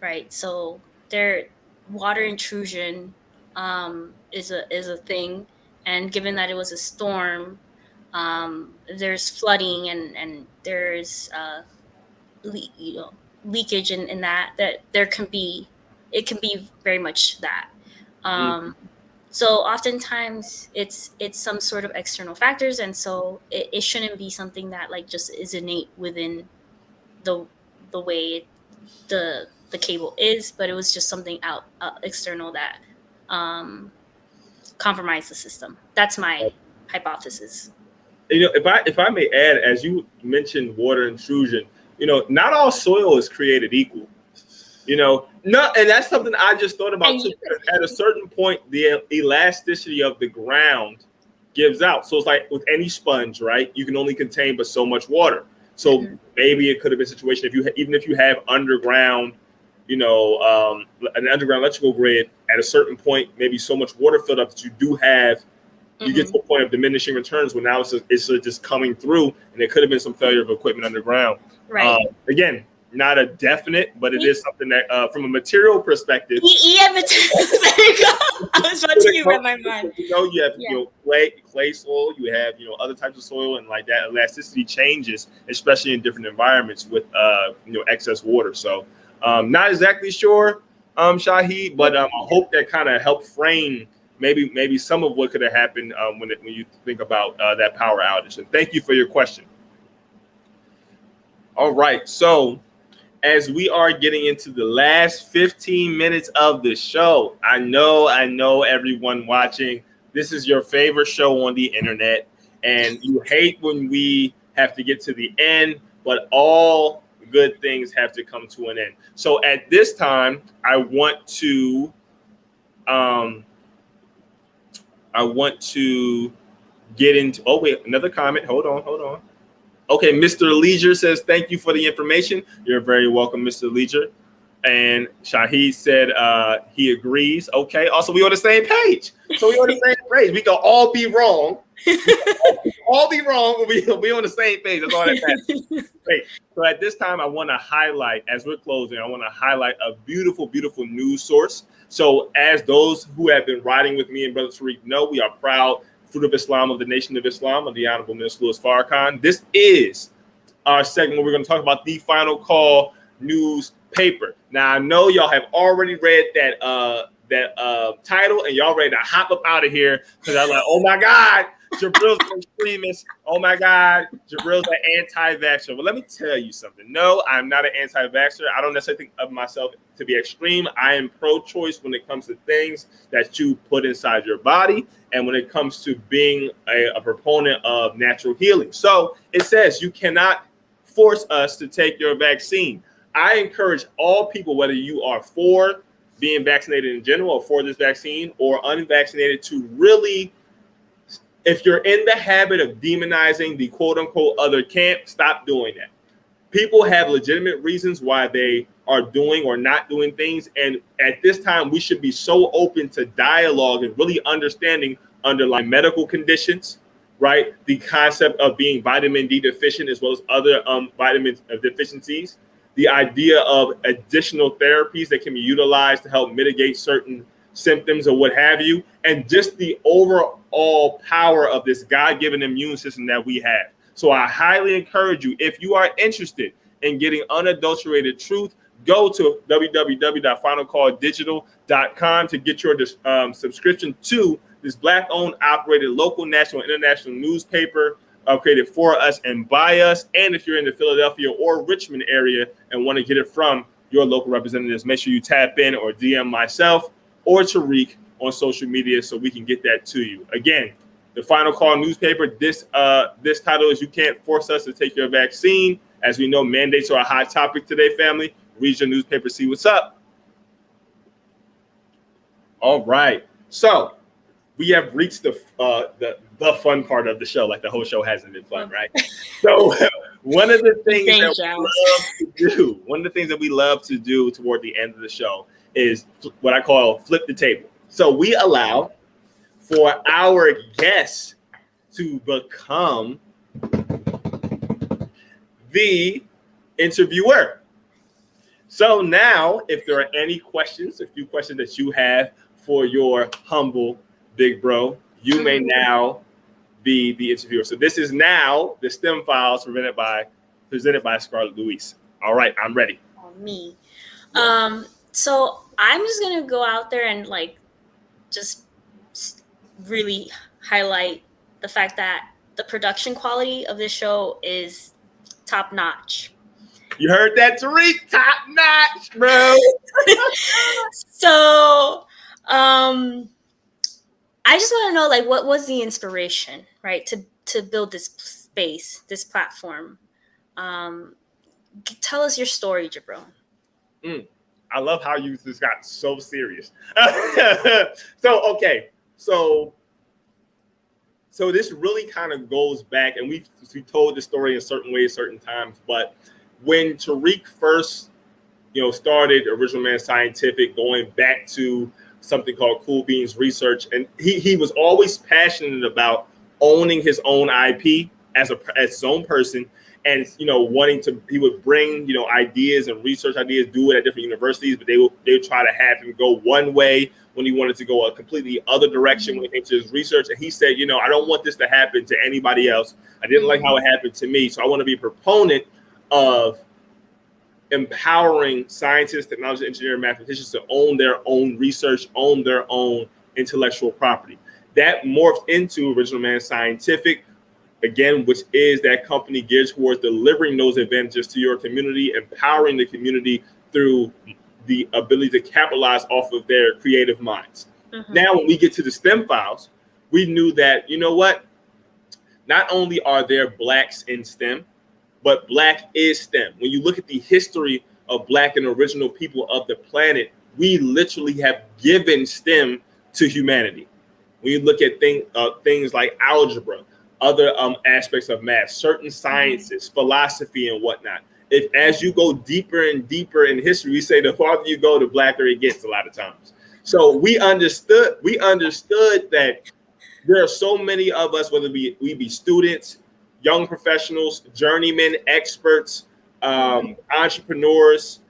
right? So there, water intrusion is a thing, and given that it was a storm, there's flooding and there's leakage in that there can be, it can be very much that. Mm, So oftentimes it's some sort of external factors, and so it shouldn't be something that like just is innate within the the way the cable is, but it was just something out external that um, compromised the system. That's my hypothesis. if I may add, as you mentioned, water intrusion. Not all soil is created equal. No, and that's something I just thought about And too. you Because at a certain point, the elasticity of the ground gives out. So it's like with any sponge, right? You can only contain but so much water. So Mhm. maybe it could have been a situation if even if you have underground, an underground electrical grid, at a certain point, maybe so much water filled up that you get Mhm. to a point of diminishing returns where now it's just coming through, and there could have been some failure of equipment underground. Right. Again, not a definite, but it is something that, from a material perspective, Yeah, but there you go. I was about to, you read my mind. you have Yeah. clay soil, you have other types of soil, and like that elasticity changes, especially in different environments with excess water. So not exactly sure, Shahid, but I hope that kind of helped frame maybe some of what could have happened when you think about that power outage. And thank you for your question. All right, so as we are getting into the last 15 minutes of the show, I know everyone watching, this is your favorite show on the internet. And you hate when we have to get to the end, but all good things have to come to an end. So at this time, I want to get into, oh wait, another comment. Hold on. Okay, Mr. Leisure says, thank you for the information. You're very welcome, Mr. Leisure. And Shahid said he agrees. Okay, also we on the same page. So we on the same page. We can all be wrong. All be wrong, but we on the same page. That's all that matters. Great. So at this time, I want to highlight, as we're closing, I want to highlight a beautiful, beautiful news source. So as those who have been riding with me and Brother Tariq know, we are proud Fruit of Islam of the Nation of Islam of the Honorable Minister Louis Farrakhan. This is our segment where we're going to talk about the Final Call newspaper. Now, I know y'all have already read that title and y'all ready to hop up out of here because I'm like, oh my God, Jabril's an extremist. Oh my God, Jabril's an anti-vaxxer. Well, let me tell you something. No, I'm not an anti-vaxxer. I don't necessarily think of myself to be extreme. I am pro-choice when it comes to things that you put inside your body and when it comes to being a proponent of natural healing. So it says you cannot force us to take your vaccine. I encourage all people, whether you are for being vaccinated in general or for this vaccine or unvaccinated, to really, if you're in the habit of demonizing the quote unquote other camp, stop doing that. People have legitimate reasons why they are doing or not doing things. And at this time, we should be so open to dialogue and really understanding underlying medical conditions, right? The concept of being vitamin D deficient as well as other vitamin deficiencies. The idea of additional therapies that can be utilized to help mitigate certain symptoms or what have you, and just the overall power of this God-given immune system that we have. So I highly encourage you, if you are interested in getting unadulterated truth, go to www.finalcalldigital.com to get your subscription to this Black-owned, operated, local, national, and international newspaper created for us and by us. And if you're in the Philadelphia or Richmond area and want to get it from your local representatives, make sure you tap in or DM myself or Tariq on social media so we can get that to you. Again, the Final Call newspaper, this title is You Can't Force Us to Take Your Vaccine. As we know, mandates are a hot topic today, family. Read your newspaper, see what's up. All right. So we have reached the fun part of the show. Like the whole show hasn't been fun, right? So one of the things that we love to do toward the end of the show is what I call flip the table. So we allow for our guests to become the interviewer. So now, if there are any questions, a few questions that you have for your humble big bro, you may now be the interviewer. So this is now the STEM Files presented by Scarlett Luis. All right, I'm ready. Me. So I'm just gonna go out there and just really highlight the fact that the production quality of this show is top notch. You heard that, Tariq? Top notch, bro. So, I just want to know, what was the inspiration, right, to build this space, this platform? Tell us your story, Jabril. I love how you just got so serious. So this really kind of goes back, and we told the story in certain ways, certain times. But when Tariq first, started Original Man Scientific, going back to something called Cool Beans Research, and he was always passionate about owning his own IP as his own person. And, he would bring, ideas and research ideas, do it at different universities, but they would try to have him go one way when he wanted to go a completely other direction when it came to his research. And he said, I don't want this to happen to anybody else. I didn't like how it happened to me. So I want to be a proponent of empowering scientists, technology, engineers, mathematicians to own their own research, own their own intellectual property. That morphed into Original Man Scientific, again, which is that company geared towards delivering those advantages to your community, empowering the community through the ability to capitalize off of their creative minds. Now, when we get to the STEM Files, we knew that, not only are there Blacks in STEM, but Black is STEM. When you look at the history of Black and original people of the planet, we literally have given STEM to humanity. When you look at things like algebra, other aspects of math, certain sciences, philosophy, and whatnot. If as you go deeper and deeper in history, we say the farther you go, the blacker it gets a lot of times. So we understood that there are so many of us, whether we be students, young professionals, journeymen, experts, entrepreneurs,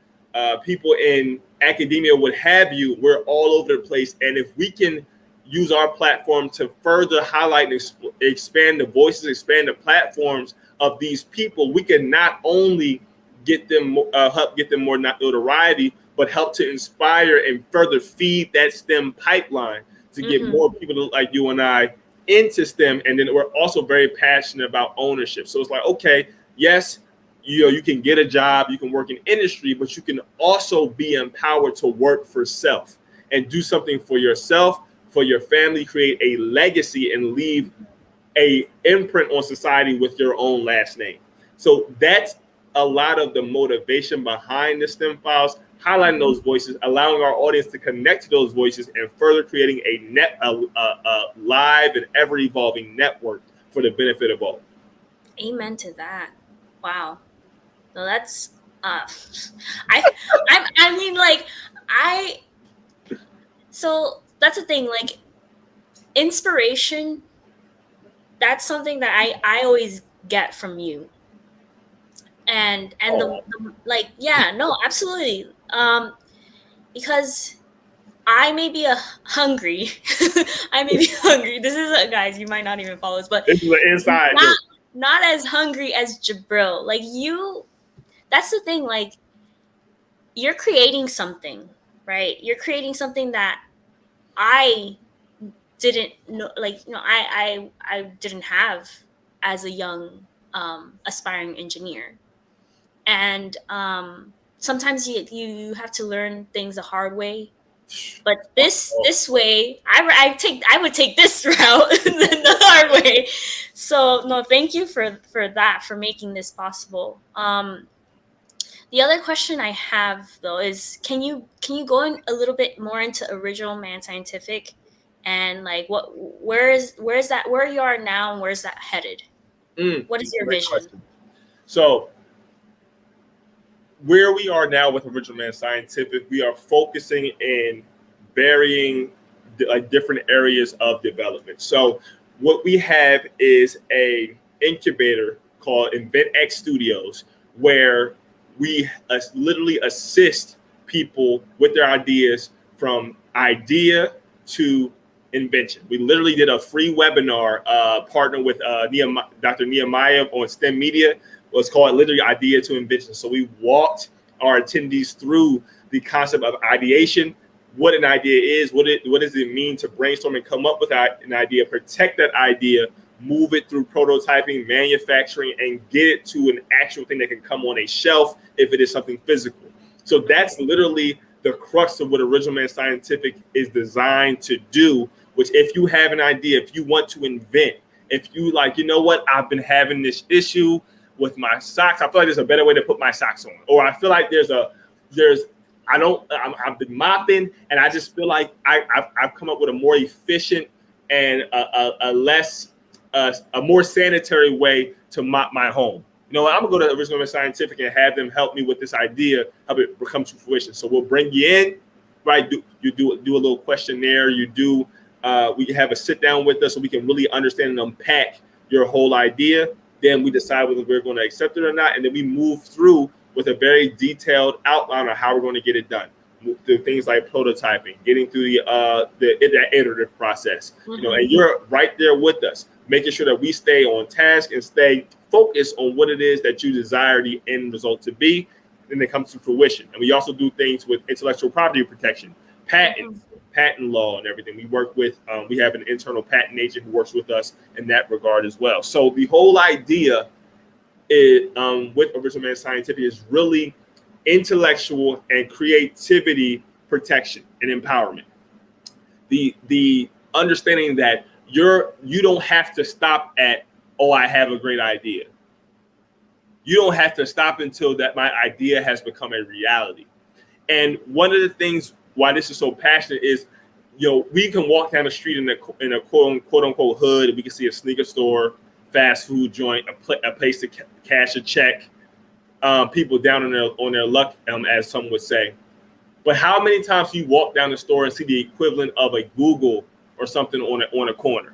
people in academia, what have you. We're all over the place, and if we can use our platform to further highlight and expand the voices, expand the platforms of these people, we can not only get them help get them more notoriety, but help to inspire and further feed that STEM pipeline to get more people like you and I into STEM. And then we're also very passionate about ownership. So it's like, okay, yes, you can get a job, you can work in industry, but you can also be empowered to work for self and do something for yourself, for your family, create a legacy and leave a imprint on society with your own last name. So that's a lot of the motivation behind the STEM Files, highlighting those voices, allowing our audience to connect to those voices, and further creating a live and ever evolving network for the benefit of all. Amen to that. Wow. No, that's I mean, like, so that's the thing, like, inspiration, that's something that I always get from you. And the like, yeah, no, absolutely. Because I may be hungry. I may be hungry. This is guys, you might not even follow this, but This is the inside. not as hungry as Jabril. Like, that's the thing, like, you're creating something, right? You're creating something that I didn't know, like, I didn't have as a young aspiring engineer. And sometimes you have to learn things the hard way, but this way, I would take this route than the hard way. So no, thank you for that, for making this possible. The other question I have though is, can you go in a little bit more into Original Man Scientific, and like, where you are now, and where's that headed? What is your vision? Question. So where we are now with Original Man Scientific, we are focusing in varying different areas of development. So what we have is a incubator called InventX Studios, where we literally assist people with their ideas from idea to invention. We literally did a free webinar, partner with Dr. Nehemiah on STEM Media. Was called literally Idea to Invention. So we walked our attendees through the concept of ideation, what an idea is, what does it mean to brainstorm and come up with an idea, protect that idea, move it through prototyping, manufacturing, and get it to an actual thing that can come on a shelf if it is something physical. So that's literally the crux of what Original Man Scientific is designed to do, which if you have an idea, if you want to invent, if you like, you know what, I've been having this issue with my socks. I feel like there's a better way to put my socks on. Or I feel like I've been mopping and I just feel like I've come up with a more efficient and a more sanitary way to mop my home. You know what, I'm gonna go to Original Man Scientific and have them help me with this idea, help it come to fruition. So we'll bring you in, right? You do a little questionnaire. We have a sit down with us so we can really understand and unpack your whole idea. Then we decide whether we're going to accept it or not, and then we move through with a very detailed outline of how we're going to get it done. Through things like prototyping, getting through the iterative process, you know, and you're right there with us, making sure that we stay on task and stay focused on what it is that you desire the end result to be, and it comes to fruition. And we also do things with intellectual property protection, patents, patent law, and everything. We work with, we have an internal patent agent who works with us in that regard as well. So the whole idea is, with Original Man Scientific, is really intellectual and creativity protection and empowerment. The understanding that you don't have to stop at oh, I have a great idea. You don't have to stop until that my idea has become a reality. And one of the things why this is so passionate is, we can walk down the street in a quote unquote hood, and we can see a sneaker store, fast food joint, a place to cash a check, people down on their luck, as some would say. But how many times do you walk down the store and see the equivalent of a Google or something on a corner?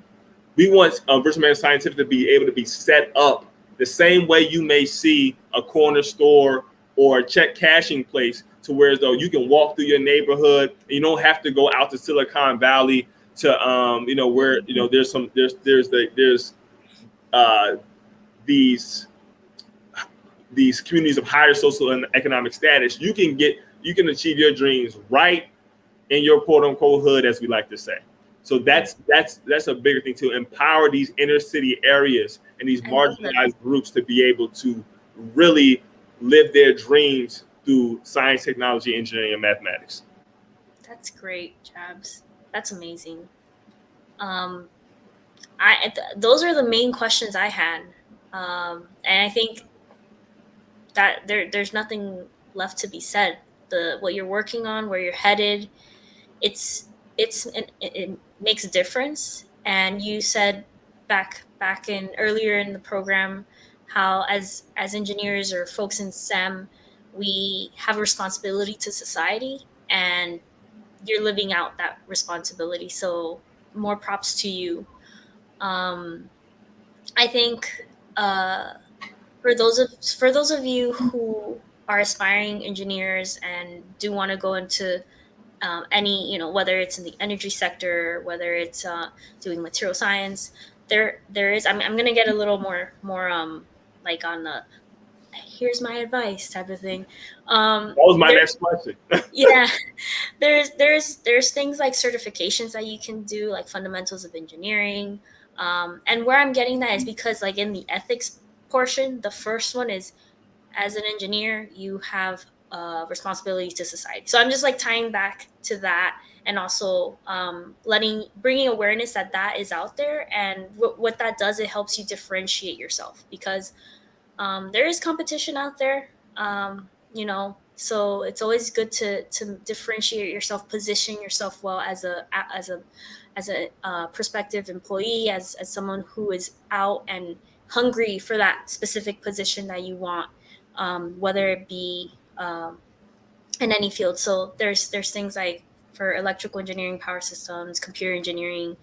We want Virtual Man Scientific to be able to be set up the same way you may see a corner store or a check cashing place, to where as though you can walk through your neighborhood and you don't have to go out to Silicon Valley to where there's these communities of higher social and economic status. You can achieve your dreams right in your quote unquote hood, as we like to say. So that's a bigger thing, to empower these inner city areas and these marginalized groups to be able to really live their dreams through science, technology, engineering, and mathematics. That's great, Jabs. That's amazing. Those are the main questions I had, and I think that there's nothing left to be said. What you're working on, where you're headed, it makes a difference. And you said back in earlier in the program how as engineers or folks in STEM, we have a responsibility to society, and you're living out that responsibility. So more props to you. I think for those of you who are aspiring engineers and do want to go into any, whether it's in the energy sector, whether it's doing material science, there is. I'm gonna get a little more like on the here's my advice type of thing. That was my next question. Yeah, there's things like certifications that you can do, like fundamentals of engineering. And where I'm getting that is because, like, in the ethics portion, the first one is, as an engineer, you have responsibility to society. So I'm just like tying back to that, and also bringing awareness that is out there, and what that does, it helps you differentiate yourself, because there is competition out there, so it's always good to differentiate yourself, position yourself well as a prospective employee, as someone who is out and hungry for that specific position that you want, whether it be in any field. So there's things like for electrical engineering, power systems, computer engineering,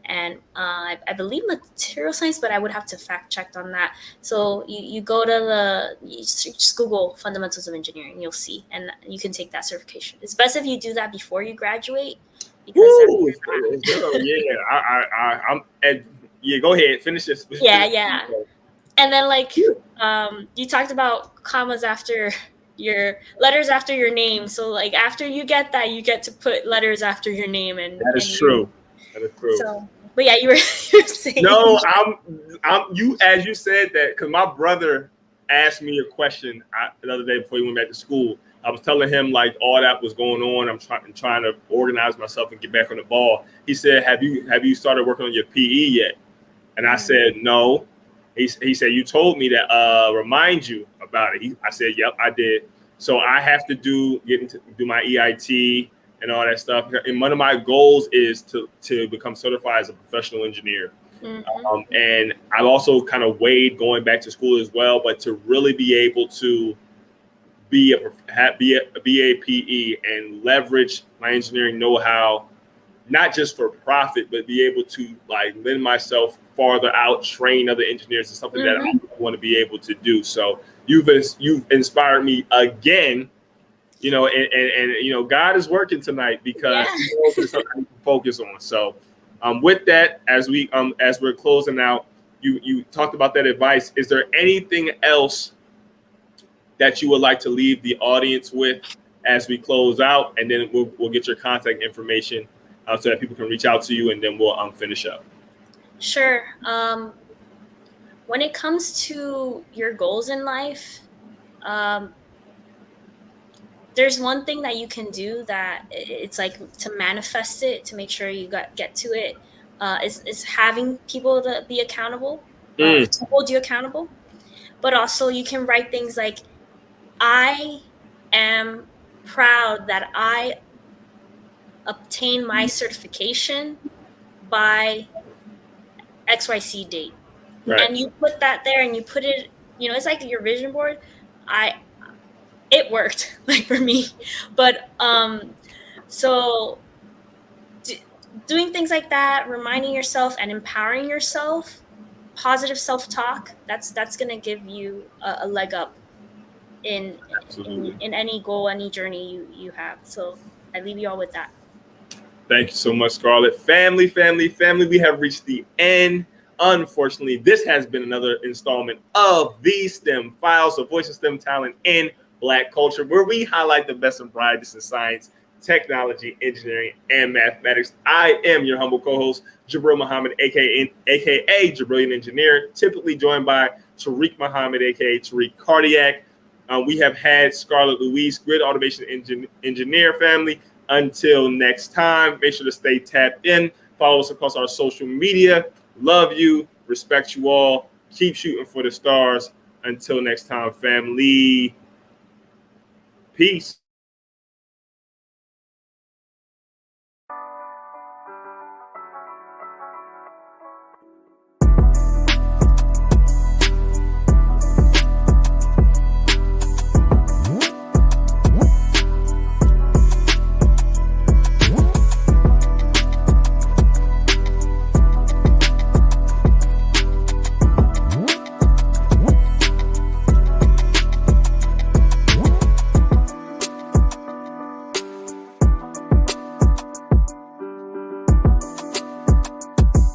and I believe material science, but I would have to fact check on that. So you go to you just Google fundamentals of engineering, you'll see, and you can take that certification. It's best if you do that before you graduate, because yeah, go ahead, finish this. Yeah. And then, like, you talked about commas after your letters after your name. So, like, after you get that, you get to put letters after your name, and that is true. That is true. So, but yeah, you were saying. No, as you said that, because my brother asked me a question the other day before he went back to school. I was telling him, like, all that was going on. I'm trying to organize myself and get back on the ball. He said, "Have you started working on your PE yet?" And I said, "No." He said, "You told me to remind you about it." I said, "Yep, I did." So I have to do my EIT and all that stuff. And one of my goals is to become certified as a professional engineer. Mm-hmm. And I've also kind of weighed going back to school as well, but to really be able to be a PE and leverage my engineering know-how, not just for profit, but be able to, like, lend myself farther out, train other engineers, is something that I want to be able to do. So you've inspired me again, and God is working tonight, because He knows it's something to focus on. So with that, as we're closing out, you talked about that advice. Is there anything else that you would like to leave the audience with as we close out? And then we'll get your contact information so that people can reach out to you, and then we'll finish up. Sure. When it comes to your goals in life, there's one thing that you can do that it's like to manifest it, to make sure you get to it, is having people to be accountable. to hold you accountable. But also you can write things like, I am proud that I obtained my certification by XYZ date. Right. And you put that there and you put it, it's like your vision board. It worked like for me. But so doing things like that, reminding yourself and empowering yourself, positive self-talk, that's going to give you a leg up in any goal, any journey you have. So I leave you all with that. Thank you so much, Scarlett. Family. We have reached the end. Unfortunately, this has been another installment of the STEM Files, so Voice of STEM Talent in Black Culture, where we highlight the best and brightest in science, technology, engineering, and mathematics. I am your humble co-host, Jabril Muhammad, aka Jabrillion Engineer, typically joined by Tariq Muhammad, aka Tariq Cardiac. We have had Scarlett Luis, Grid Automation Engineer family. Until next time, make sure to stay tapped in. Follow us across our social media. Love you, respect you all. Keep shooting for the stars. Until next time, family. Peace.